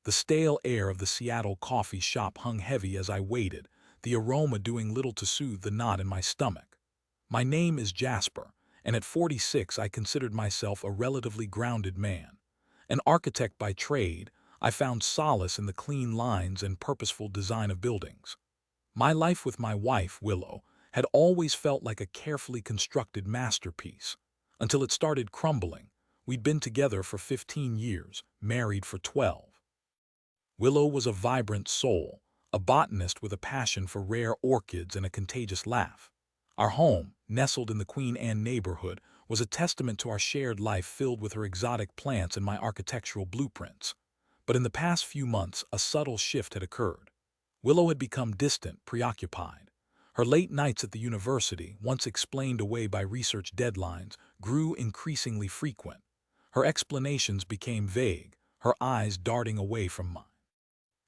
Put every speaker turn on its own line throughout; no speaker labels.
The stale air of the Seattle coffee shop hung heavy as I waited, the aroma doing little to soothe the knot in my stomach. My name is Jasper, and at 46 I considered myself a relatively grounded man. An architect by trade, I found solace in the clean lines and purposeful design of buildings. My life with my wife, Willow, had always felt like a carefully constructed masterpiece, until it started crumbling. We'd been together for 15 years, married for 12. Willow was a vibrant soul, a botanist with a passion for rare orchids and a contagious laugh. Our home, nestled in the Queen Anne neighborhood, was a testament to our shared life filled with her exotic plants and my architectural blueprints. But in the past few months, a subtle shift had occurred. Willow had become distant, preoccupied. Her late nights at the university, once explained away by research deadlines, grew increasingly frequent. Her explanations became vague, her eyes darting away from mine.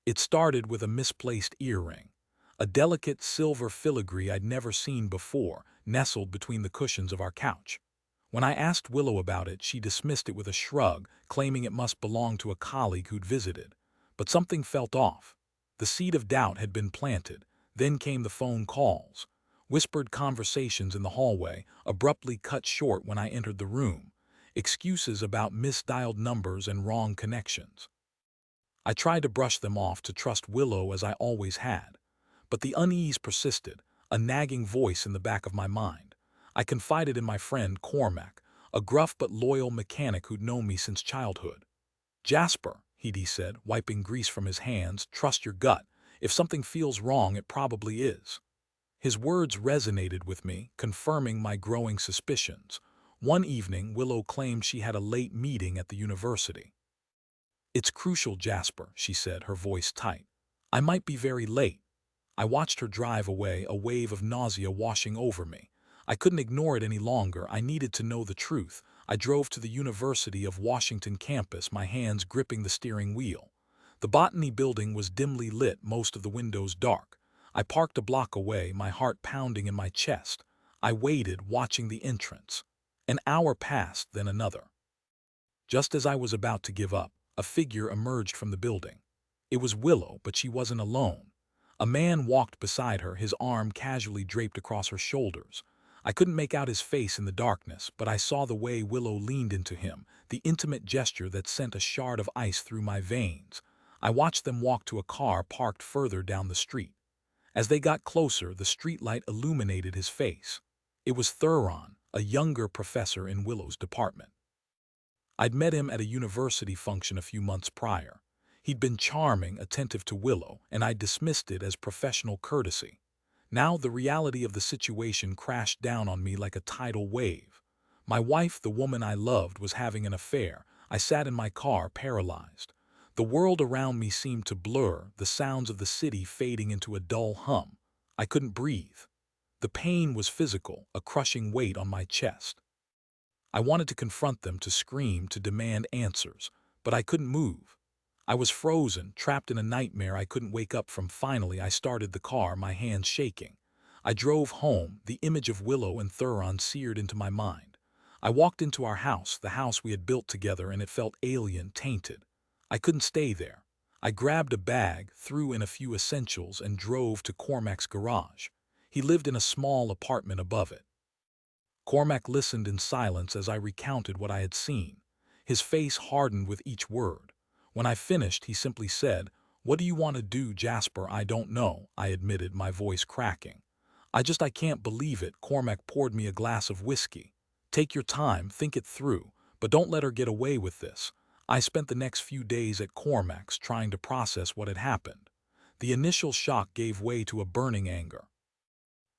It started with a misplaced earring, a delicate silver filigree I'd never seen before, nestled between the cushions of our couch. When I asked Willow about it, she dismissed it with a shrug, claiming it must belong to a colleague who'd visited. But something felt off. The seed of doubt had been planted. Then came the phone calls. Whispered conversations in the hallway, abruptly cut short when I entered the room. Excuses about misdialed numbers and wrong connections. I tried to brush them off, to trust Willow as I always had. But the unease persisted, a nagging voice in the back of my mind. I confided in my friend Cormac, a gruff but loyal mechanic who'd known me since childhood. "Jasper," he said, wiping grease from his hands, "trust your gut. If something feels wrong, it probably is." His words resonated with me, confirming my growing suspicions. One evening, Willow claimed she had a late meeting at the university. "It's crucial, Jasper," she said, her voice tight. "I might be very late." I watched her drive away, a wave of nausea washing over me. I couldn't ignore it any longer. I needed to know the truth. I drove to the University of Washington campus, my hands gripping the steering wheel. The Botany building was dimly lit, most of the windows dark. I parked a block away, my heart pounding in my chest. I waited, watching the entrance. An hour passed, then another. Just as I was about to give up, a figure emerged from the building. It was Willow, but she wasn't alone. A man walked beside her, his arm casually draped across her shoulders. I couldn't make out his face in the darkness, but I saw the way Willow leaned into him, the intimate gesture that sent a shard of ice through my veins. I watched them walk to a car parked further down the street. As they got closer, the streetlight illuminated his face. It was Thuron, a younger professor in Willow's department. I'd met him at a university function a few months prior. He'd been charming, attentive to Willow, and I dismissed it as professional courtesy. Now the reality of the situation crashed down on me like a tidal wave. My wife, the woman I loved, was having an affair. I sat in my car, paralyzed. The world around me seemed to blur, the sounds of the city fading into a dull hum. I couldn't breathe. The pain was physical, a crushing weight on my chest. I wanted to confront them, to scream, to demand answers, but I couldn't move. I was frozen, trapped in a nightmare I couldn't wake up from. Finally, I started the car, my hands shaking. I drove home, the image of Willow and Thuron seared into my mind. I walked into our house, the house we had built together, and it felt alien, tainted. I couldn't stay there. I grabbed a bag, threw in a few essentials, and drove to Cormac's garage. He lived in a small apartment above it. Cormac listened in silence as I recounted what I had seen. His face hardened with each word. When I finished, he simply said, "What do you want to do, Jasper?" "I don't know," I admitted, my voice cracking. I can't believe it." Cormac poured me a glass of whiskey. "Take your time, think it through, but don't let her get away with this." I spent the next few days at Cormac's trying to process what had happened. The initial shock gave way to a burning anger.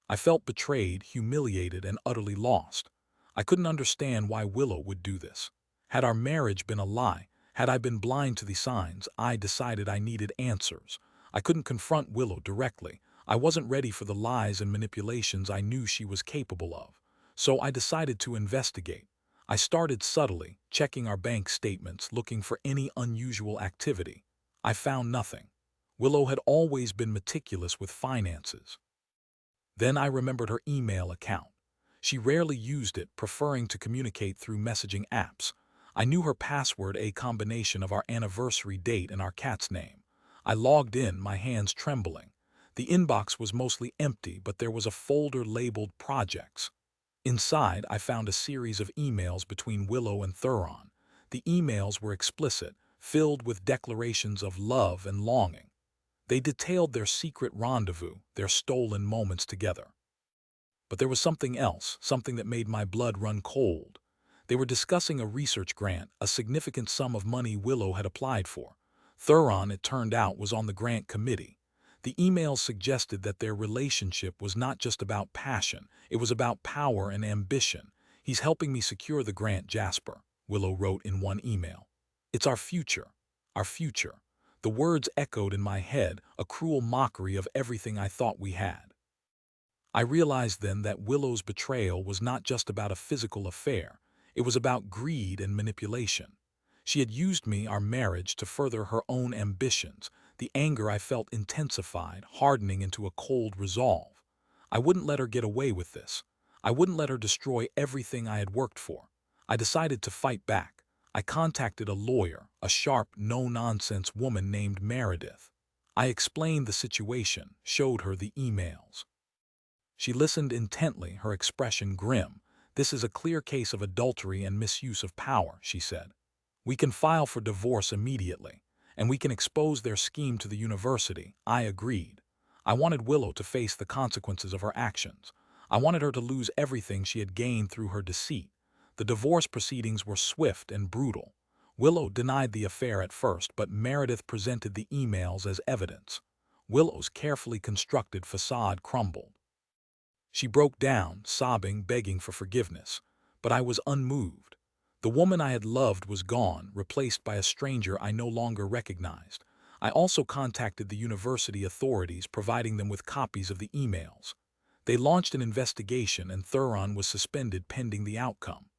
I felt betrayed, humiliated, and utterly lost. I couldn't understand why Willow would do this. Had our marriage been a lie? Had I been blind to the signs? I decided I needed answers. I couldn't confront Willow directly. I wasn't ready for the lies and manipulations I knew she was capable of. So I decided to investigate. I started subtly, checking our bank statements, looking for any unusual activity. I found nothing. Willow had always been meticulous with finances. Then I remembered her email account. She rarely used it, preferring to communicate through messaging apps. I knew her password, a combination of our anniversary date and our cat's name. I logged in, my hands trembling. The inbox was mostly empty, but there was a folder labeled Projects. Inside, I found a series of emails between Willow and Thuron. The emails were explicit, filled with declarations of love and longing. They detailed their secret rendezvous, their stolen moments together. But there was something else, something that made my blood run cold. They were discussing a research grant, a significant sum of money Willow had applied for. Thuron, it turned out, was on the grant committee. The emails suggested that their relationship was not just about passion, it was about power and ambition. "He's helping me secure the grant, Jasper," Willow wrote in one email. "It's our future, our future." The words echoed in my head, a cruel mockery of everything I thought we had. I realized then that Willow's betrayal was not just about a physical affair. It was about greed and manipulation. She had used me, our marriage, to further her own ambitions. The anger I felt intensified, hardening into a cold resolve. I wouldn't let her get away with this. I wouldn't let her destroy everything I had worked for. I decided to fight back. I contacted a lawyer, a sharp, no-nonsense woman named Meredith. I explained the situation, showed her the emails. She listened intently, her expression grim. "This is a clear case of adultery and misuse of power," she said. "We can file for divorce immediately, and we can expose their scheme to the university." I agreed. I wanted Willow to face the consequences of her actions. I wanted her to lose everything she had gained through her deceit. The divorce proceedings were swift and brutal. Willow denied the affair at first, but Meredith presented the emails as evidence. Willow's carefully constructed facade crumbled. She broke down, sobbing, begging for forgiveness. But I was unmoved. The woman I had loved was gone, replaced by a stranger I no longer recognized. I also contacted the university authorities, providing them with copies of the emails. They launched an investigation, and Thuron was suspended pending the outcome.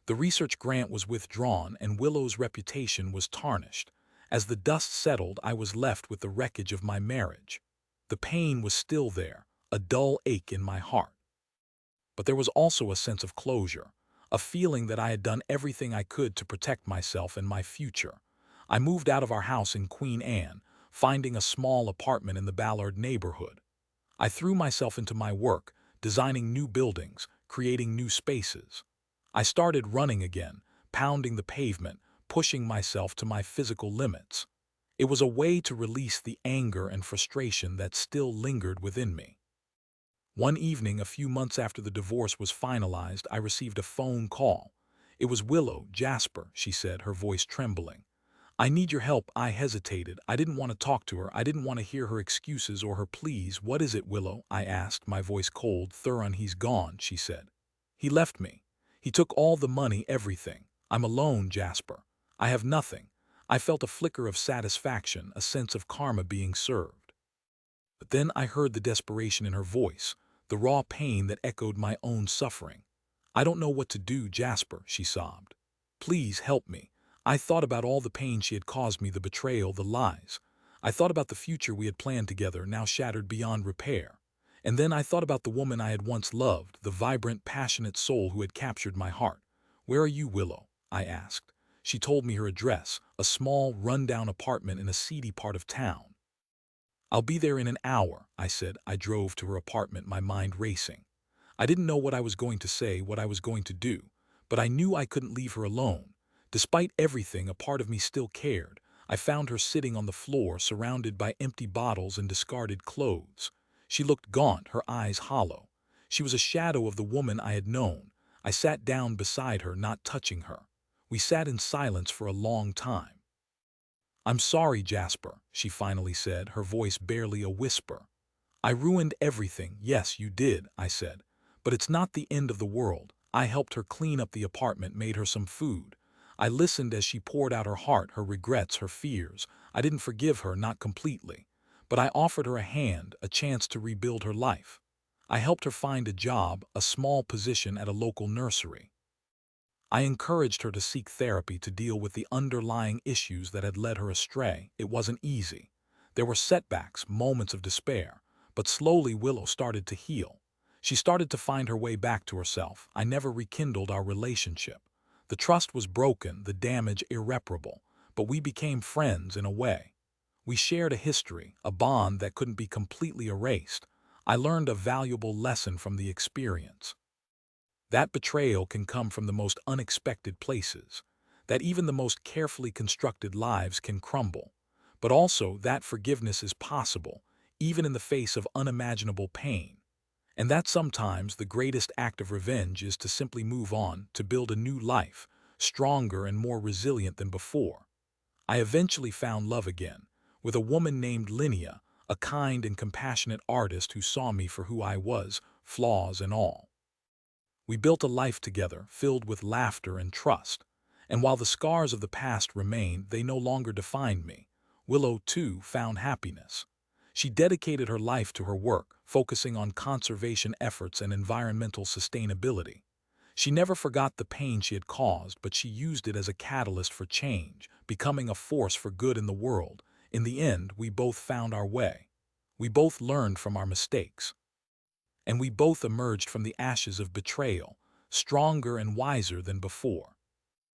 The research grant was withdrawn, and Willow's reputation was tarnished. As the dust settled, I was left with the wreckage of my marriage. The pain was still there, a dull ache in my heart. But there was also a sense of closure, a feeling that I had done everything I could to protect myself and my future. I moved out of our house in Queen Anne, finding a small apartment in the Ballard neighborhood. I threw myself into my work, designing new buildings, creating new spaces. I started running again, pounding the pavement, pushing myself to my physical limits. It was a way to release the anger and frustration that still lingered within me. One evening, a few months after the divorce was finalized, I received a phone call. "It was Willow, Jasper," she said, her voice trembling. "I need your help." I hesitated. I didn't want to talk to her. I didn't want to hear her excuses or her pleas. "What is it, Willow?" I asked, my voice cold. "Thuron, he's gone," she said. "He left me. He took all the money, everything. I'm alone, Jasper. I have nothing." I felt a flicker of satisfaction, a sense of karma being served. But then I heard the desperation in her voice, the raw pain that echoed my own suffering. "I don't know what to do, Jasper," she sobbed. "Please help me." I thought about all the pain she had caused me, the betrayal, the lies. I thought about the future we had planned together, now shattered beyond repair. And then I thought about the woman I had once loved, the vibrant, passionate soul who had captured my heart. "Where are you, Willow?" I asked. She told me her address, a small, run-down apartment in a seedy part of town. "I'll be there in an hour," I said. I drove to her apartment, my mind racing. I didn't know what I was going to say, what I was going to do, but I knew I couldn't leave her alone. Despite everything, a part of me still cared. I found her sitting on the floor, surrounded by empty bottles and discarded clothes. She looked gaunt, her eyes hollow. She was a shadow of the woman I had known. I sat down beside her, not touching her. We sat in silence for a long time. "I'm sorry, Jasper," she finally said, her voice barely a whisper. "I ruined everything." "Yes, you did," I said. "But it's not the end of the world." I helped her clean up the apartment, made her some food. I listened as she poured out her heart, her regrets, her fears. I didn't forgive her, not completely. But I offered her a hand, a chance to rebuild her life. I helped her find a job, a small position at a local nursery. I encouraged her to seek therapy to deal with the underlying issues that had led her astray. It wasn't easy. There were setbacks, moments of despair. But slowly Willow started to heal. She started to find her way back to herself. I never rekindled our relationship. The trust was broken, the damage irreparable, but we became friends in a way. We shared a history, a bond that couldn't be completely erased. I learned a valuable lesson from the experience. That betrayal can come from the most unexpected places, that even the most carefully constructed lives can crumble, but also that forgiveness is possible, even in the face of unimaginable pain, and that sometimes the greatest act of revenge is to simply move on, to build a new life, stronger and more resilient than before. I eventually found love again, with a woman named Linnea, a kind and compassionate artist who saw me for who I was, flaws and all. We built a life together, filled with laughter and trust. And while the scars of the past remain, they no longer defined me. Willow, too, found happiness. She dedicated her life to her work, focusing on conservation efforts and environmental sustainability. She never forgot the pain she had caused, but she used it as a catalyst for change, becoming a force for good in the world. In the end, we both found our way. We both learned from our mistakes. And we both emerged from the ashes of betrayal, stronger and wiser than before.